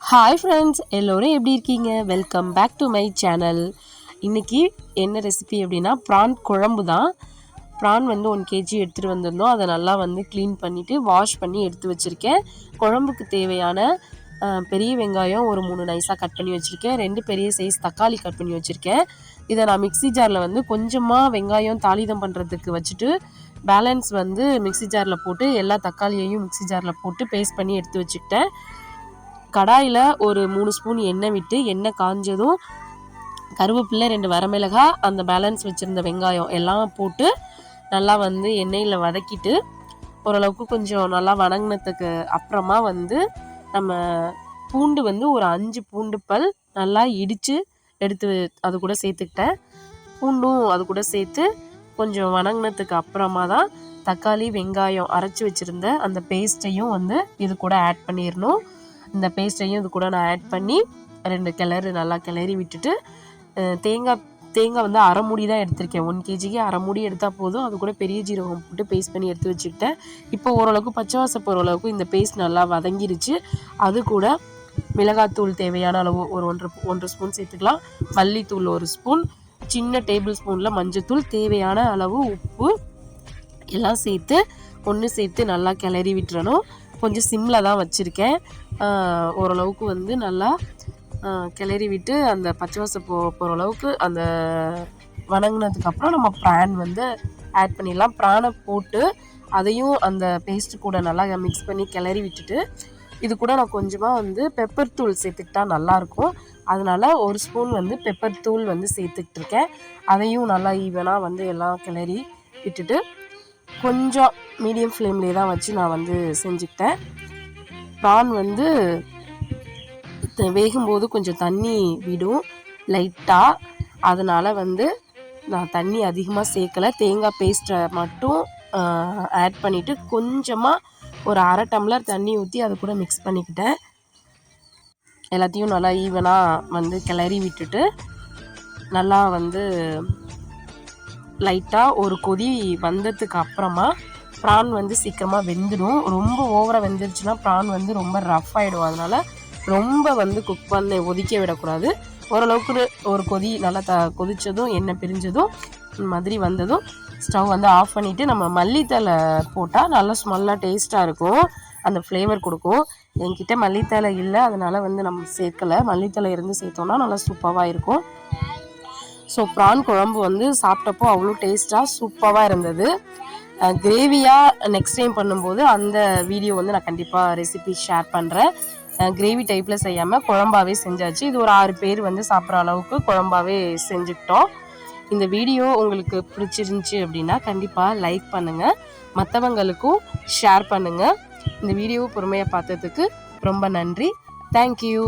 Hi friends, எல்லோரும் எப்படி இருக்கீங்க? Welcome back to my channel. இன்றைக்கி என்ன ரெசிபி அப்படின்னா ப்ரான் குழம்பு தான். ப்ரான் 1 கேஜி எடுத்துகிட்டு வந்திருந்தோம். அதை நல்லா க்ளீன் பண்ணிவிட்டு வாஷ் பண்ணி எடுத்து வச்சுருக்கேன். குழம்புக்கு தேவையான பெரிய வெங்காயம் ஒரு 3 நைஸாக கட் பண்ணி வச்சுருக்கேன். 2 பெரிய சைஸ் தக்காளி கட் பண்ணி வச்சுருக்கேன். இதை நான் மிக்ஸி ஜாரில் கொஞ்சமாக வெங்காயம் தாளிதம் பண்ணுறதுக்கு வச்சுட்டு பேலன்ஸ் மிக்ஸி ஜாரில் போட்டு எல்லா தக்காளியையும் மிக்ஸி ஜாரில் போட்டு பேஸ்ட் பண்ணி எடுத்து வச்சுக்கிட்டேன். கடாயில் ஒரு 3 ஸ்பூன் எண்ணெய் விட்டு எண்ணெய் காஞ்சதும் கருவேப்பிலை 2 வரமிளகாய் அந்த பேலன்ஸ் வச்சுருந்த வெங்காயம் எல்லாம் போட்டு நல்லா எண்ணெயில் வதக்கிட்டு ஓரளவுக்கு கொஞ்சம் நல்லா வதங்கினதுக்கு அப்புறமா நம்ம பூண்டு ஒரு 5 பூண்டு பல் நல்லா இடித்து எடுத்து அது கூட சேர்த்துக்கிட்டேன். பூண்டும் அது கூட சேர்த்து கொஞ்சம் வதங்கினதுக்கு அப்புறமா தான் தக்காளி வெங்காயம் அரைச்சி வச்சுருந்த அந்த பேஸ்ட்டையும் இது கூட ஆட் பண்ணிடணும். இந்த பேஸ்ட்டையும் இது கூட நான் ஆட் பண்ணி 2 நல்லா கிளறி விட்டுட்டு தேங்காய் அரை மூடி தான் எடுத்திருக்கேன். 1 கேஜிக்கு அரை மூடி எடுத்தால் போதும். அது கூட பெரிய ஜீரகம் போட்டு பேஸ்ட் பண்ணி எடுத்து வச்சுக்கிட்டேன். இப்போ ஓரளவுக்கு பச்சை வாசம் போகிற அளவுக்கு இந்த பேஸ்ட் நல்லா வதங்கிருச்சு. அது கூட மிளகாத்தூள் தேவையான அளவு ஒரு 1 ஸ்பூன் சேர்த்துக்கலாம். மல்லித்தூள் 1 ஸ்பூன், சின்ன டேபிள் ஸ்பூனில் மஞ்சத்தூள், தேவையான அளவு உப்பு எல்லாம் சேர்த்து ஒன்று சேர்த்து நல்லா கிளறி விட்டுறணும். கொஞ்சம் சிம்மில் தான் வச்சுருக்கேன். ஓரளவுக்கு நல்லா கிளறி விட்டு அந்த பச்சை வாசம் போகிற அளவுக்கு அந்த வதங்கினதுக்கப்புறம் நம்ம ப்ரான் ஆட் பண்ணிடலாம். ப்ரானை போட்டு அதையும் அந்த பேஸ்ட்டு கூட நல்லா மிக்ஸ் பண்ணி கிளறி விட்டுட்டு இது கூட நான் கொஞ்சமாக பெப்பர் தூள் சேர்த்துக்கிட்டா நல்லாயிருக்கும். அதனால் 1 ஸ்பூன் பெப்பர் தூள் சேர்த்துக்கிட்டுருக்கேன். அதையும் நல்லா ஈவனாக எல்லாம் கிளறி விட்டுட்டு கொஞ்சம் மீடியம் ஃப்ளேம்லேயே தான் வச்சு நான் செஞ்சுக்கிட்டேன். ப்ரான் வேகும்போது கொஞ்சம் தண்ணி விடும் லைட்டாக. அதனால் நான் தண்ணி அதிகமாக சேர்க்கலை. தேங்காய் பேஸ்ட்டை மட்டும் ஆட் பண்ணிவிட்டு கொஞ்சமாக ஒரு அரை டம்ளர் தண்ணி ஊற்றி அது கூட மிக்ஸ் பண்ணிக்கிட்டேன். எல்லாத்தையும் நல்லா ஈவனாக கிளறி விட்டுட்டு நல்லா லைட்டாக ஒரு கொதி வந்ததுக்கு அப்புறமா ப்ரான் சீக்கிரமாக வெந்துடும். ரொம்ப ஓவராக வெந்துருச்சுன்னா ப்ரான் ரொம்ப ரஃப் ஆகிடும். அதனால் ரொம்ப குக் பண்ண ஒதுக்க விடக்கூடாது. ஓரளவுக்கு ஒரு கொதி நல்லா கொதித்ததும் எண்ணெய் பிரிஞ்சதும் இந்த மாதிரி வந்ததும் ஸ்டவ் ஆஃப் பண்ணிவிட்டு நம்ம மல்லித்தலை போட்டால் நல்லா ஸ்மெல்லாக டேஸ்ட்டாக இருக்கும். அந்த ஃப்ளேவர் கொடுக்கும். என்கிட்ட மல்லித்தலை இல்லை, அதனால் நம்ம சேர்க்கலை. மல்லித்தலை இருந்து சேர்த்தோன்னா நல்லா சூப்பராக இருக்கும். ஸோ ப்ரான் குழம்பு சாப்பிட்டப்போ அவ்வளோ டேஸ்ட்டாக சூப்பராக இருந்தது. கிரேவியாக நெக்ஸ்ட் டைம் பண்ணும்போது அந்த வீடியோ நான் கண்டிப்பாக ரெசிபி ஷேர் பண்ணுறேன். கிரேவி டைப்பில் செய்யாமல் குழம்பாகவே செஞ்சாச்சு. இது ஒரு 6 பேர் சாப்பிட்ற அளவுக்கு குழம்பாகவே செஞ்சுக்கிட்டோம். இந்த வீடியோ உங்களுக்கு பிடிச்சிருந்துச்சி அப்படின்னா கண்டிப்பாக லைக் பண்ணுங்கள், மற்றவங்களுக்கும் ஷேர் பண்ணுங்கள். இந்த வீடியோவை பொறுமையாக பார்த்ததுக்கு ரொம்ப நன்றி. தேங்க்யூ.